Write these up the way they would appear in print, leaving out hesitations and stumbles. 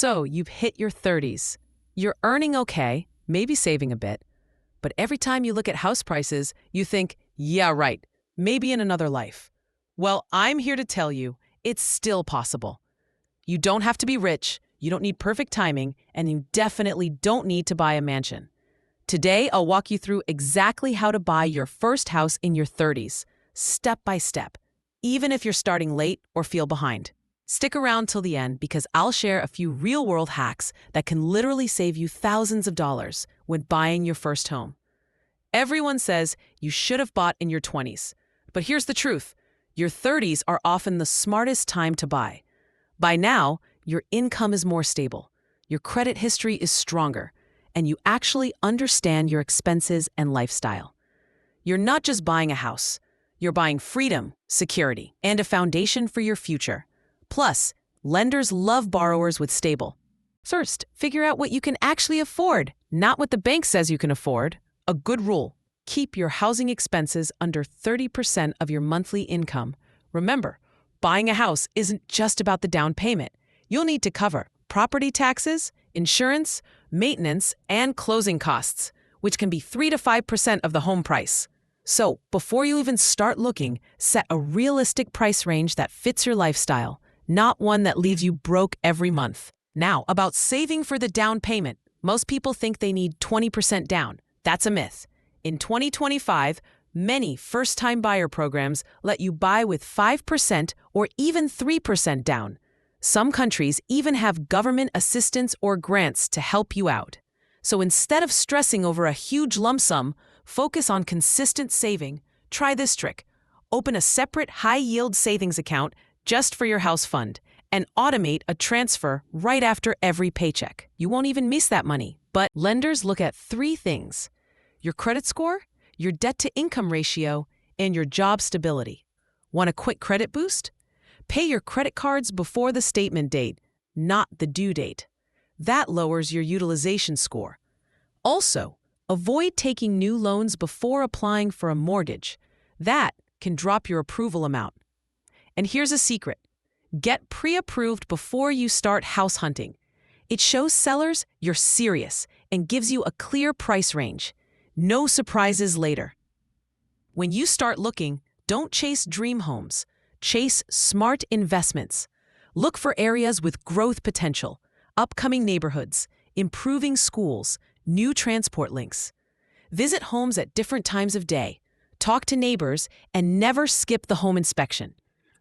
So you've hit your 30s. You're earning okay, maybe saving a bit, but every time you look at house prices, you think, yeah, right, maybe in another life. Well, I'm here to tell you, it's still possible. You don't have to be rich, you don't need perfect timing, and you definitely don't need to buy a mansion. Today, I'll walk you through exactly how to buy your first house in your 30s, step by step, even if you're starting late or feel behind. Stick around till the end because I'll share a few real-world hacks that can literally save you thousands of dollars when buying your first home. Everyone says you should have bought in your 20s, but here's the truth. Your 30s are often the smartest time to buy. By now, your income is more stable, your credit history is stronger, and you actually understand your expenses and lifestyle. You're not just buying a house, you're buying freedom, security, and a foundation for your future. Plus, lenders love borrowers with stable. First, figure out what you can actually afford, not what the bank says you can afford. A good rule: keep your housing expenses under 30% of your monthly income. Remember, buying a house isn't just about the down payment. You'll need to cover property taxes, insurance, maintenance, and closing costs, which can be 3 to 5% of the home price. So, before you even start looking, set a realistic price range that fits your lifestyle, not one that leaves you broke every month. Now, about saving for the down payment. Most people think they need 20% down. That's a myth. In 2025, many first-time buyer programs let you buy with 5% or even 3% down. Some countries even have government assistance or grants to help you out. So instead of stressing over a huge lump sum, focus on consistent saving. Try this trick. Open a separate high-yield savings account just for your house fund and automate a transfer right after every paycheck. You won't even miss that money. But lenders look at 3 things: your credit score, your debt-to-income ratio, and your job stability. Want a quick credit boost? Pay your credit cards before the statement date, not the due date. That lowers your utilization score. Also, avoid taking new loans before applying for a mortgage. That can drop your approval amount. And here's a secret. Get pre-approved before you start house hunting. It shows sellers you're serious and gives you a clear price range. No surprises later. When you start looking, don't chase dream homes. Chase smart investments. Look for areas with growth potential, upcoming neighborhoods, improving schools, new transport links. Visit homes at different times of day. Talk to neighbors and never skip the home inspection.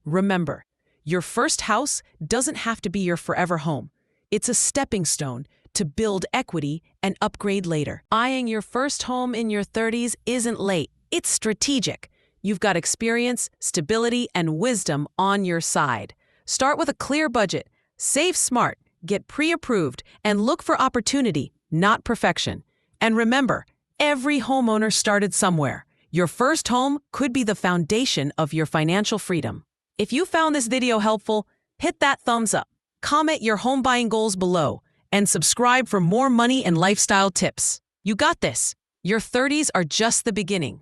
Remember, your first house doesn't have to be your forever home. It's a stepping stone to build equity and upgrade later. Buying your first home in your 30s isn't late. It's strategic. You've got experience, stability, and wisdom on your side. Start with a clear budget, save smart, get pre-approved, and look for opportunity, not perfection. And remember, every homeowner started somewhere. Your first home could be the foundation of your financial freedom. If you found this video helpful, hit that thumbs up, comment your home buying goals below, and subscribe for more money and lifestyle tips. You got this. Your 30s are just the beginning.